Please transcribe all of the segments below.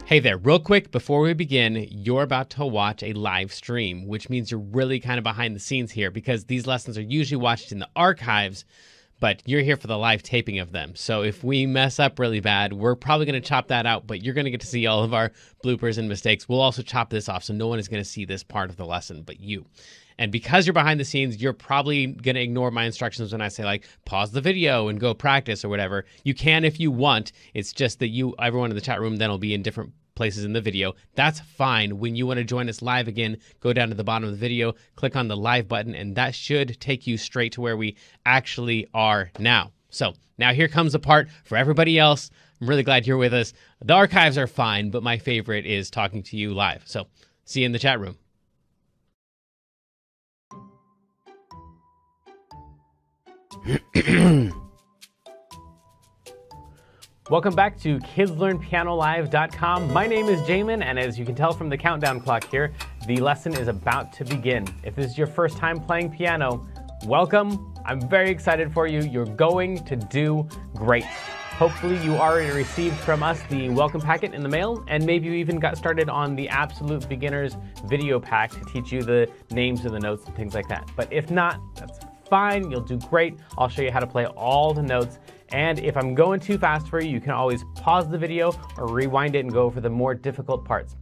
Hey there, real quick before we begin, you're about to watch a live stream, which means you're really kind of behind the scenes here because these lessons are usually watched in the archives, but you're here for the live taping of them. So if we mess up really bad, we're probably going to chop that out, but you're going to get to see all of our bloopers and mistakes. We'll also chop this off, so no one is going to see this part of the lesson but you. And because you're behind the scenes, you're probably going to ignore my instructions when I say, like, pause the video and go practice or whatever. You can if you want. It's just that everyone in the chat room then will be in different places in the video. That's fine. When you want to join us live again, go down to the bottom of the video, click on the live button, and that should take you straight to where we actually are now. So now here comes the part for everybody else. I'm really glad you're with us. The archives are fine, but my favorite is talking to you live. So see you in the chat room. Welcome back to KidsLearnPianoLive.com. My name is Jamin, and as you can tell from the countdown clock here, the lesson is about to begin. If this is your first time playing piano, welcome. I'm very excited for you. You're going to do great. Hopefully you already received from us the welcome packet in the mail, and maybe you even got started on the Absolute Beginners video pack to teach you the names and the notes and things like that. But if not, that's fine. You'll do great. I'll show you how to play all the notes. And if I'm going too fast for you, you can always pause the video or rewind it and go over the more difficult parts.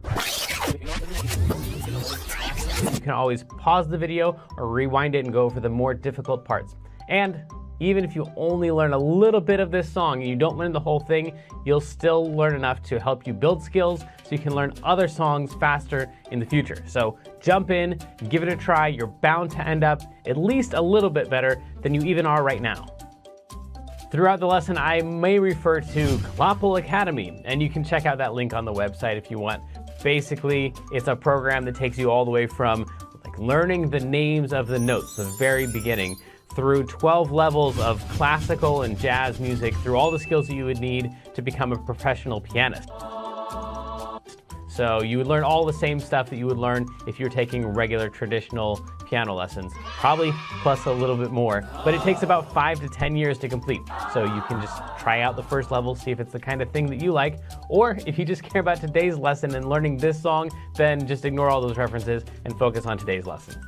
You can always pause the video or rewind it and go over the more difficult parts. And even if you only learn a little bit of this song and you don't learn the whole thing, you'll still learn enough to help you build skills so you can learn other songs faster in the future. So jump in, give it a try. You're bound to end up at least a little bit better than you even are right now. Throughout the lesson, I may refer to Clopple Academy, and you can check out that link on the website if you want. Basically, it's a program that takes you all the way from learning the names of the notes, the very beginning, through 12 levels of classical and jazz music, through all the skills that you would need to become a professional pianist. So you would learn all the same stuff that you would learn if you're taking regular traditional piano lessons, probably plus a little bit more, but it takes about 5 to 10 years to complete. So you can just try out the first level, see if it's the kind of thing that you like, or if you just care about today's lesson and learning this song, then just ignore all those references and focus on today's lesson.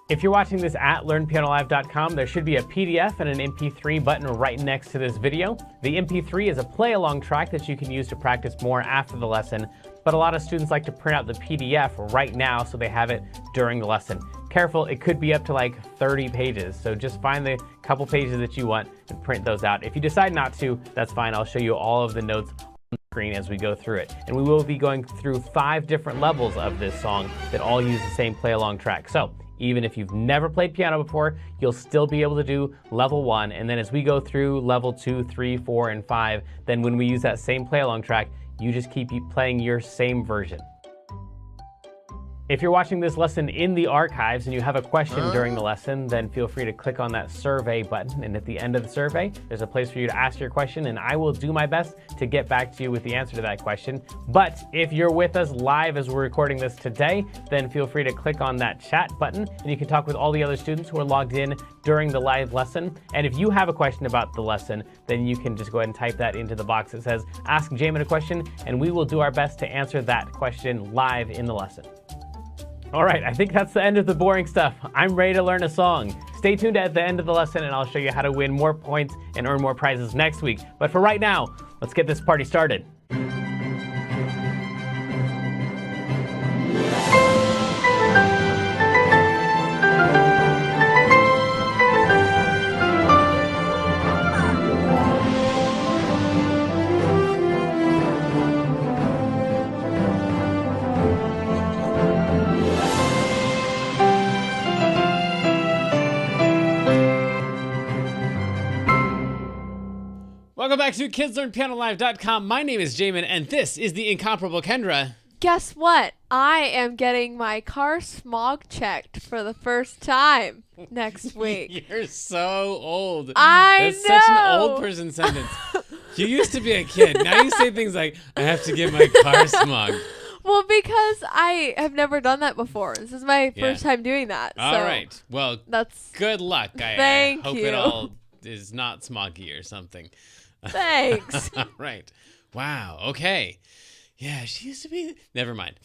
If you're watching this at LearnPianoLive.com, there should be a PDF and an MP3 button right next to this video. The MP3 is a play-along track that you can use to practice more after the lesson, but a lot of students like to print out the PDF right now so they have it during the lesson. Careful, it could be up to like 30 pages, so just find the couple pages that you want and print those out. If you decide not to, that's fine. I'll show you all of the notes on the screen as we go through it. And we will be going through 5 different levels of this song that all use the same play-along track. So even if you've never played piano before, you'll still be able to do level 1. And then as we go through level 2, 3, 4, and 5, then when we use that same play-along track, you just keep playing your same version. If you're watching this lesson in the archives and you have a question during the lesson, then feel free to click on that survey button. And at the end of the survey, there's a place for you to ask your question, and I will do my best to get back to you with the answer to that question. But if you're with us live as we're recording this today, then feel free to click on that chat button, and you can talk with all the other students who are logged in during the live lesson. And if you have a question about the lesson, then you can just go ahead and type that into the box that says, Ask Jamin a Question, and we will do our best to answer that question live in the lesson. All right, I think that's the end of the boring stuff. I'm ready to learn a song. Stay tuned at the end of the lesson and I'll show you how to win more points and earn more prizes next week. But for right now, let's get this party started. Welcome back to KidsLearnPianoLive.com. My name is Jamin, and this is the incomparable Kendra. Guess what? I am getting my car smog checked for the first time next week. You're so old. That's know. Such an old person sentence. You used to be a kid. Now you say things like, I have to get my car smogged. Well, because I have never done that before. This is my first time doing that. All right. Well, that's good luck. Thank I hope you. it all is not smoggy or something. Thanks. Right. Wow. Okay. Yeah, she used to be. Never mind.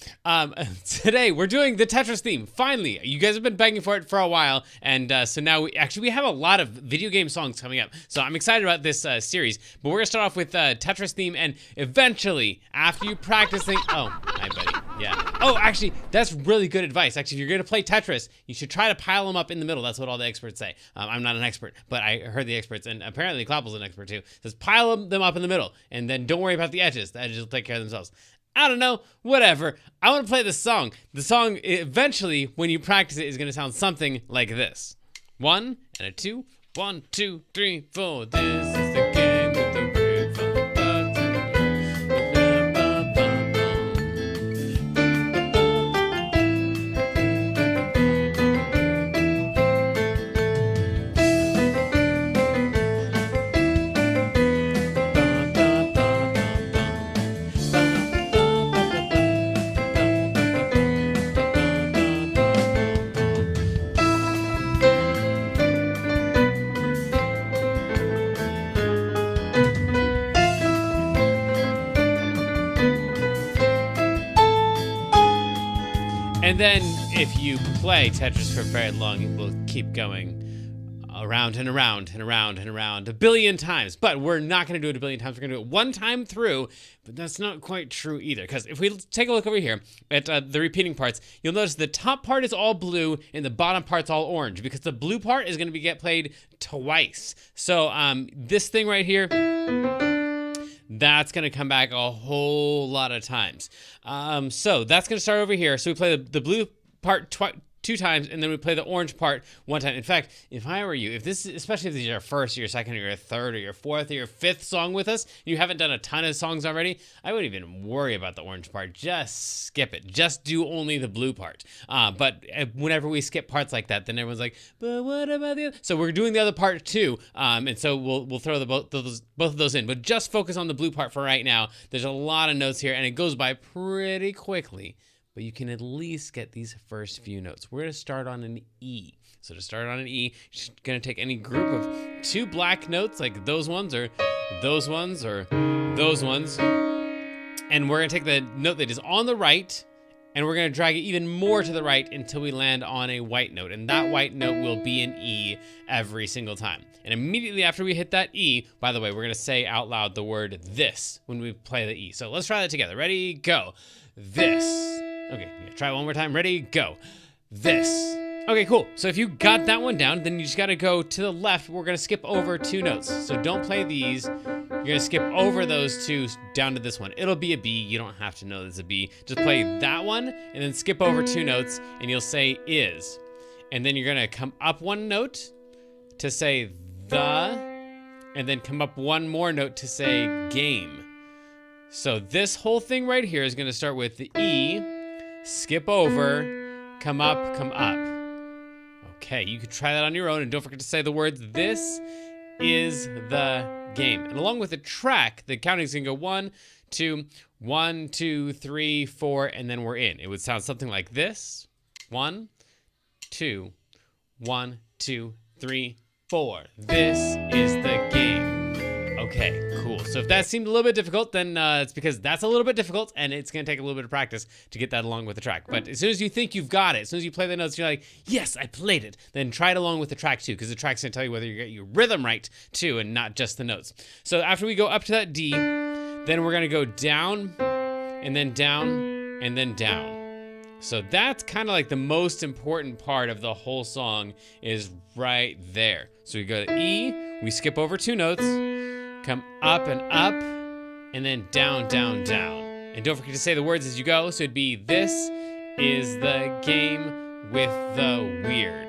Today we're doing the Tetris theme. Finally, you guys have been begging for it for a while, and so now we have a lot of video game songs coming up. So I'm excited about this series. But we're gonna start off with Tetris theme, and eventually, after you practicing, oh, hi buddy. Yeah. Oh, actually, that's really good advice. Actually, if you're gonna play Tetris, you should try to pile them up in the middle. That's what all the experts say. I'm not an expert, but I heard the experts, and apparently Kloppel's an expert too. Says pile them up in the middle, and then don't worry about the edges. The edges will take care of themselves. I don't know, whatever. I want to play this song. The song, eventually, when you practice it, is going to sound something like this. 1 and a 2. 1, 2, 3, 4. This is the game with the And then if you play Tetris for very long, it will keep going around and around and around and around a billion times. But we're not going to do it a billion times. We're going to do it one time through, but that's not quite true either. Because if we take a look over here at the repeating parts, you'll notice the top part is all blue and the bottom part's all orange, because the blue part is going to get played twice. So this thing right here, that's going to come back a whole lot of times. So that's going to start over here. So we play the blue part 2 times, and then we play the orange part 1 time. In fact, if I were you, especially if this is your first, or your second, or your third, or your fourth, or your fifth song with us, and you haven't done a ton of songs already, I wouldn't even worry about the orange part. Just skip it. Just do only the blue part. But whenever we skip parts like that, then everyone's like, but what about the other? So we're doing the other part too, and so we'll throw both of those in. But just focus on the blue part for right now. There's a lot of notes here, and it goes by pretty quickly. But you can at least get these first few notes. We're going to start on an E. So to start on an E, you're going to take any group of 2 black notes, like those ones, or those ones, or those ones. And we're going to take the note that is on the right, and we're going to drag it even more to the right until we land on a white note. And that white note will be an E every single time. And immediately after we hit that E, by the way, we're going to say out loud the word this when we play the E. So let's try that together. Ready, go. This. Okay, yeah, try it one more time. Ready, go. This. Okay, cool. So if you got that one down, then you just got to go to the left. We're going to skip over 2 notes. So don't play these. You're going to skip over those 2 down to this one. It'll be a B. You don't have to know it's a B. Just play that one and then skip over 2 notes, and you'll say is. And then you're going to come up 1 note to say the, and then come up 1 more note to say game. So this whole thing right here is going to start with the E, skip over, come up, come up. Okay, you can try that on your own, and don't forget to say the words, this is the game. And along with the track, the counting is going to go 1, 2, 1, 2, 3, 4, and then we're in. It would sound something like this. 1, 2, 1, 2, 3, 4. This is the game. Okay, cool. So if that seemed a little bit difficult, then it's because that's a little bit difficult, and it's going to take a little bit of practice to get that along with the track. But as soon as you think you've got it, as soon as you play the notes, you're like, yes, I played it. Then try it along with the track too, because the track's going to tell you whether you get your rhythm right too, and not just the notes. So after we go up to that D, then we're going to go down, and then down, and then down. So that's kind of like the most important part of the whole song is right there. So we go to E, we skip over 2 notes, come up and up, and then down, down, down. And don't forget to say the words as you go. So it'd be, this is the game with the weird.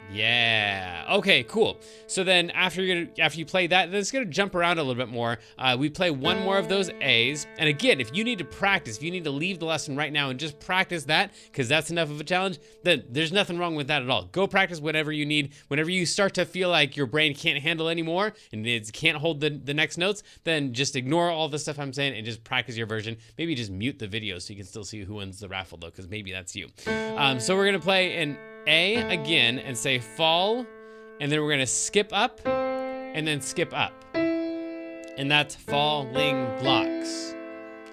Yeah. Okay, cool. So then after you play that, then it's gonna jump around a little bit more. We play 1 more of those A's. And again, if you need to practice, if you need to leave the lesson right now and just practice that, because that's enough of a challenge, then there's nothing wrong with that at all. Go practice whatever you need. Whenever you start to feel like your brain can't handle anymore and it can't hold the next notes, then just ignore all the stuff I'm saying and just practice your version. Maybe just mute the video so you can still see who wins the raffle though, because maybe that's you. So we're gonna play an A again and say fall, and then we're gonna skip up and then skip up. and that's falling blocks.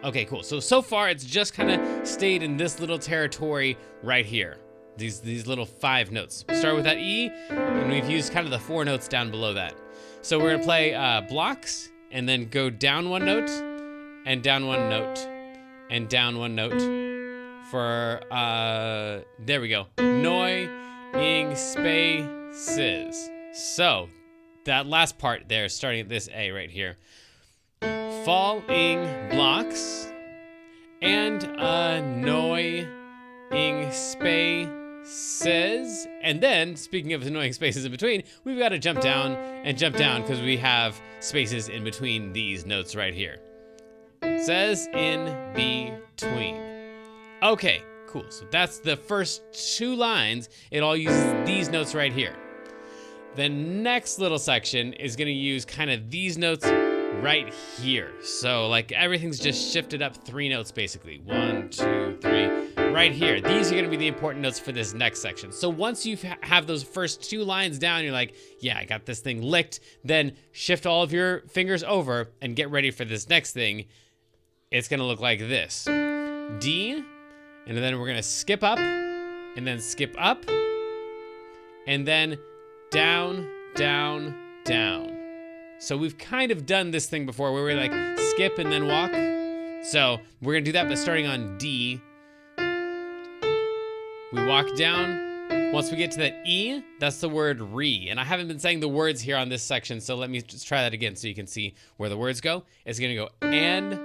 Okay, cool. So far it's just kind of stayed in this little territory right here. These little 5 notes. We start with that E, and we've used kind of the 4 notes down below that. So we're gonna play blocks, and then go down 1 note, and down 1 note, and down 1 note for, there we go. Ing spaces. So that last part there, starting at this A right here. Falling blocks and annoying spaces. And then, speaking of annoying spaces in between, we've got to jump down because we have spaces in between these notes right here. It says in between. Okay, cool. So that's the first 2 lines. It all uses these notes right here. The next little section is going to use kind of these notes right here. So like everything's just shifted up 3 notes basically. 1, 2, 3, right here. These are gonna be the important notes for this next section. So once you have those first 2 lines down, you're like, yeah, I got this thing licked, then shift all of your fingers over and get ready for this next thing. It's gonna look like this. D, and then we're gonna skip up, and then skip up, and then down, down, down. So we've kind of done this thing before where we like skip and then walk. So we're gonna do that, but starting on D. We walk down. Once we get to that E, that's the word re. And I haven't been saying the words here on this section, so let me just try that again so you can see where the words go. It's gonna go, and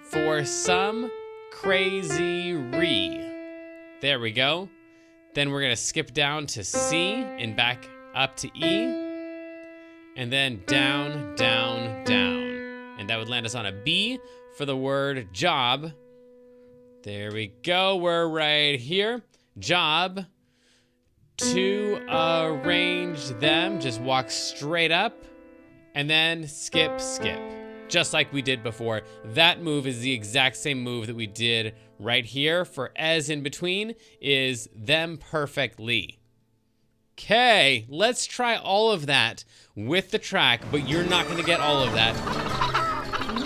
for some crazy re. There we go. Then we're gonna skip down to C and back up to E. And then down, down, down. And that would land us on a B for the word job. There we go, we're right here. Job. To arrange them, just walk straight up and then skip, skip. Just like we did before. That move is the exact same move that we did right here for as in between is them perfectly. Okay, let's try all of that with the track, but you're not gonna get all of that.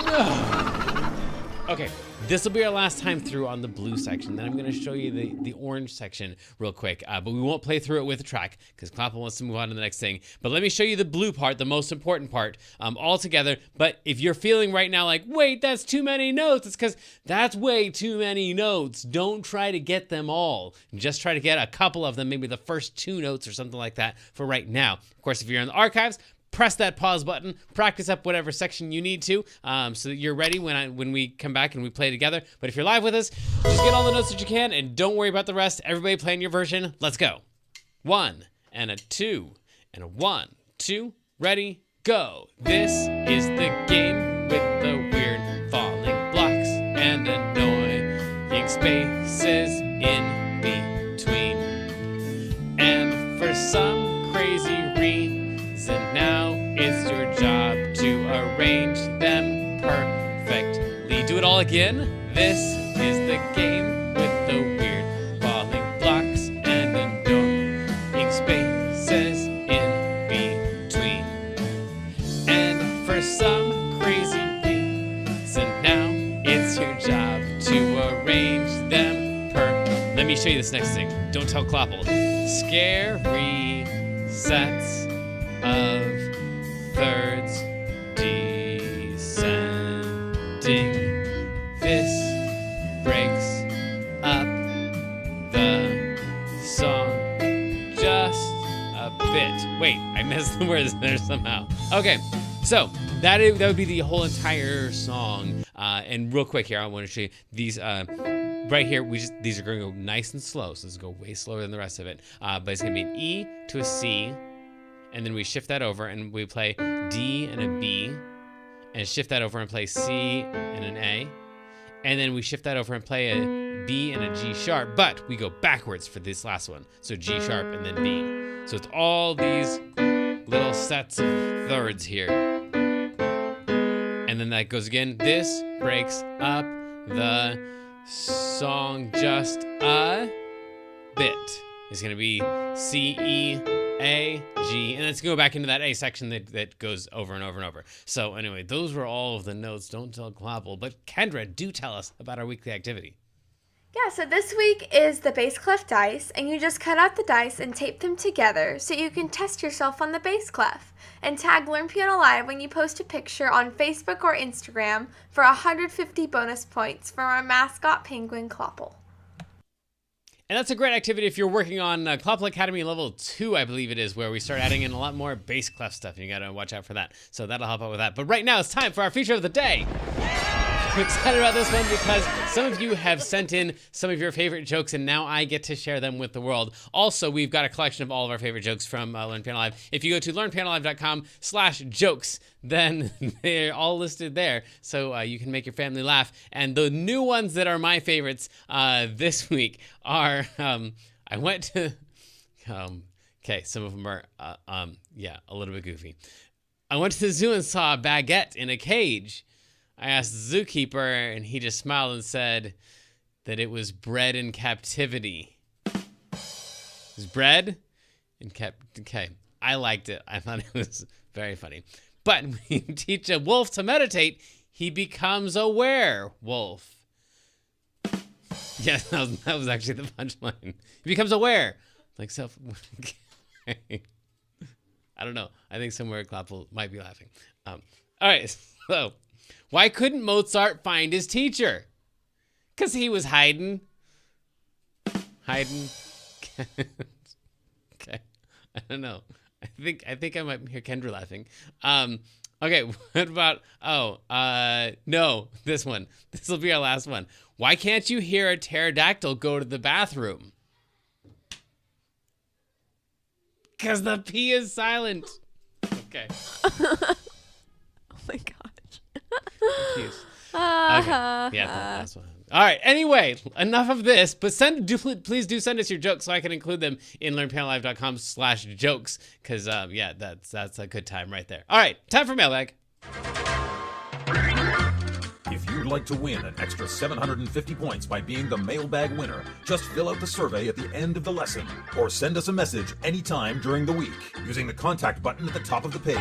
No. Okay, this will be our last time through on the blue section. Then I'm gonna show you the orange section real quick, but we won't play through it with the track because Clapple wants to move on to the next thing. But let me show you the blue part, the most important part, all together. But if you're feeling right now like, wait, that's too many notes, it's because that's way too many notes. Don't try to get them all. Just try to get a couple of them, maybe the first 2 notes or something like that for right now. Of course, if you're in the archives, press that pause button, practice up whatever section you need to, so that you're ready when we come back and we play together. But if you're live with us, just get all the notes that you can and don't worry about the rest. Everybody playing your version. Let's go. 1 and a 2 and a 1, 2, ready, go. This is the game with the weird falling blocks and annoying spaces in between. And for some crazy reason now it's your job to arrange them perfectly. Do it all again. This is the game with the weird falling blocks and annoying spaces in between. And for some crazy reason now it's your job to arrange them Let me show you this next thing. Don't tell Clapple. Scary sets of thirds descending. This breaks up the song just a bit. Wait, I missed the words there somehow. Okay, so that would be the whole entire song. And real quick here, I want to show you these. Right here, these are going to go nice and slow, so this will go way slower than the rest of it. But it's going to be an E to a C, and then we shift that over and we play D and a B, and shift that over and play C and an A, and then we shift that over and play a B and a G sharp, but we go backwards for this last one. So G sharp and then B. So it's all these little sets of thirds here. And then that goes again. This breaks up the song just a bit. It's gonna be C, E, A, G, and let's go back into that A section that goes over and over and over. So anyway, those were all of the notes. Don't tell Clapple. But Kendra, do tell us about our weekly activity. Yeah, so this week is the bass clef dice, and you just cut out the dice and tape them together so you can test yourself on the bass clef. And tag Learn Piano Live when you post a picture on Facebook or Instagram for 150 bonus points from our mascot penguin Clopple. And that's a great activity if you're working on Clopple Academy Level 2, I believe it is, where we start adding in a lot more bass clef stuff, and you gotta watch out for that. So that'll help out with that. But right now, it's time for our feature of the day. I'm excited about this one because some of you have sent in some of your favorite jokes, and now I get to share them with the world. Also, we've got a collection of all of our favorite jokes from Learn Piano Live. If you go to learnpianolive.com/jokes, then they're all listed there, so you can make your family laugh. And the new ones that are my favorites this week are, I went to, okay, some of them are, yeah, a little bit goofy. I went to the zoo and saw a baguette in a cage. I asked the zookeeper, and he just smiled and said that it was bred in captivity. It was bred in okay, I liked it. I thought it was very funny. But when you teach a wolf to meditate, he becomes a werewolf. Yeah, that was actually the punchline. He becomes aware. Like self. I don't know. I think somewhere Clapple might be laughing. All right, so why couldn't Mozart find his teacher? Because he was hiding. Hiding. Okay. I don't know. I think I might hear Kendra laughing. Okay, what about, no, this one. This will be our last one. Why can't you hear a pterodactyl go to the bathroom? Because the P is silent. Okay. Oh my gosh. Okay. Yeah, that's one. All right. Anyway, enough of this. But please do send us your jokes so I can include them in learnpianolive.com/jokes. Because yeah, that's a good time right there. All right, time for mailbag. If you'd like to win an extra 750 points by being the mailbag winner, just fill out the survey at the end of the lesson, or send us a message anytime during the week using the contact button at the top of the page.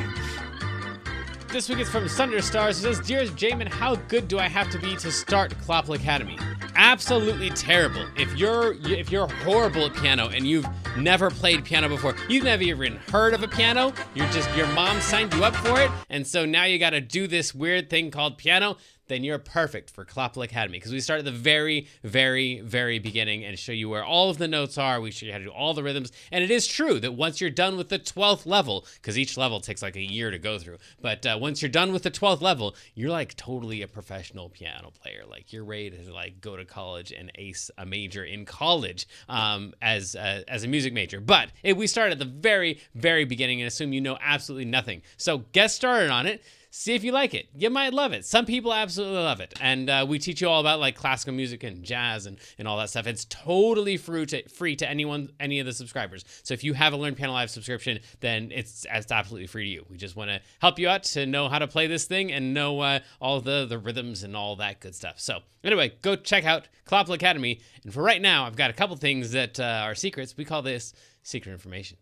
This week is from Thunderstars. It says, "Dear Jamin, how good do I have to be to start Clopple Academy?" Absolutely terrible. If you're horrible at piano and you've never played piano before, you've never even heard of a piano, your mom signed you up for it, and so now you got to do this weird thing called piano, then you're perfect for Clopple Academy, because we start at the very, very, very beginning and show you where all of the notes are. We show you how to do all the rhythms. And it is true that once you're done with the 12th level, because each level takes like a year to go through, but once you're done with the 12th level, you're like totally a professional piano player. Like you're ready to like go to college and ace a major in college as a music major. But we start at the very, very beginning and assume you know absolutely nothing. So get started on it. See if you like it. You might love it. Some people absolutely love it. And we teach you all about like classical music and jazz and all that stuff. It's totally free to any of the subscribers. So if you have a Learn Piano Live subscription, then it's absolutely free to you. We just want to help you out to know how to play this thing and know all the rhythms and all that good stuff. So anyway, go check out Clopple Academy. And for right now, I've got a couple things that are secrets. We call this secret information.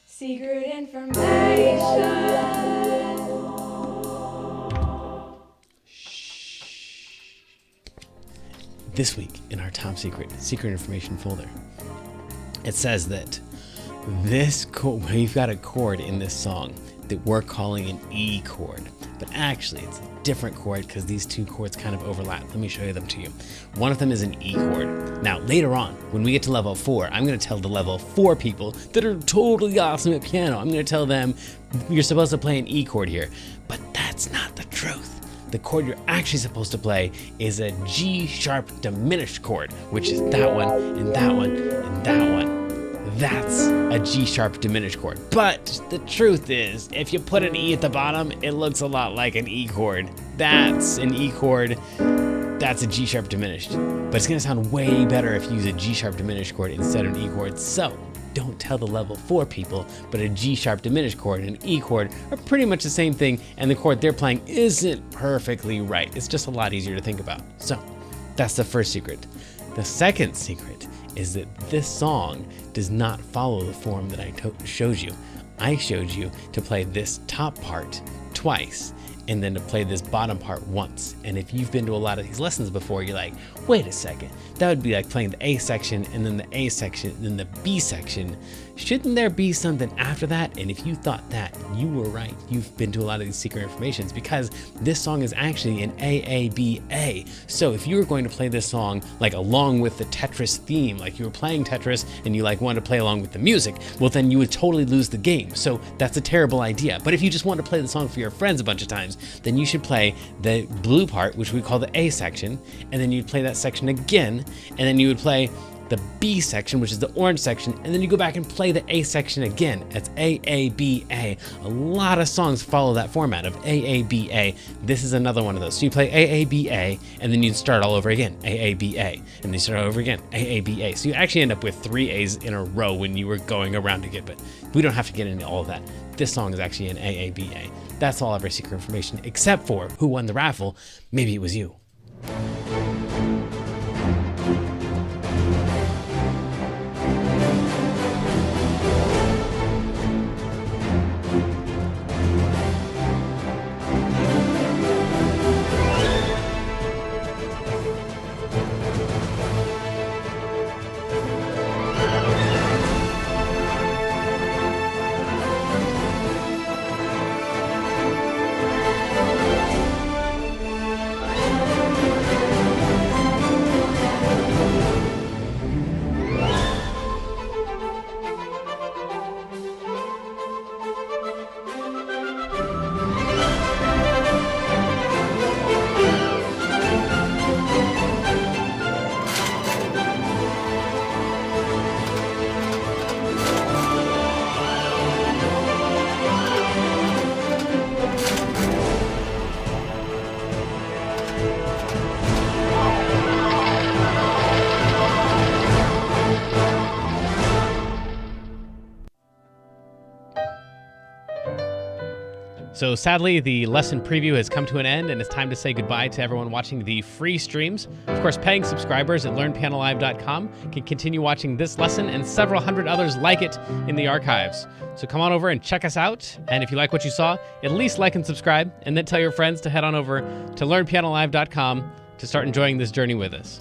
Secret information. This week in our top secret information folder, it says that this chord, we've got a chord in this song that we're calling an E chord, but actually it's a different chord because these two chords kind of overlap. Let me show you them to you. One of them is an E chord. Now later on, when we get to level 4, I'm going to tell the level 4 people that are totally awesome at piano, I'm going to tell them you're supposed to play an E chord here, but that's not the truth. The chord you're actually supposed to play is a G sharp diminished chord, which is that one and that one and that one. That's a G sharp diminished chord. But the truth is, if you put an E at the bottom, it looks a lot like an E chord. That's an E chord that's a G sharp diminished. But it's gonna sound way better if you use a G sharp diminished chord instead of an E chord. So don't tell the level 4 people, but a G sharp diminished chord and an E chord are pretty much the same thing, and the chord they're playing isn't perfectly right. It's just a lot easier to think about. So that's the first secret. The second secret is that this song does not follow the form that I showed you. I showed you to play this top part twice and then to play this bottom part once. And if you've been to a lot of these lessons before, you're like, wait a second, that would be like playing the A section and then the A section and then the B section. Shouldn't there be something after that? And if you thought that, you were right. You've been to a lot of these secret informations, because this song is actually an AABA. So if you were going to play this song like along with the Tetris theme, like you were playing Tetris and you like wanted to play along with the music, well then you would totally lose the game. So that's a terrible idea. But if you just want to play the song for your friends a bunch of times, then you should play the blue part, which we call the A section, and then you'd play that section again, and then you would play the B section, which is the orange section, and then you go back and play the A section again. That's AABA. A lot of songs follow that format of AABA. This is another one of those. So you play AABA, and then you'd start all over again, AABA, and then you start all over again, AABA. So you actually end up with 3 A's in a row when you were going around again, but we don't have to get into all of that. This song is actually an AABA. That's all of our secret information, except for who won the raffle. Maybe it was you. So sadly, the lesson preview has come to an end, and it's time to say goodbye to everyone watching the free streams. Of course, paying subscribers at learnpianolive.com can continue watching this lesson and several hundred others like it in the archives. So come on over and check us out. And if you like what you saw, at least like and subscribe, and then tell your friends to head on over to learnpianolive.com to start enjoying this journey with us.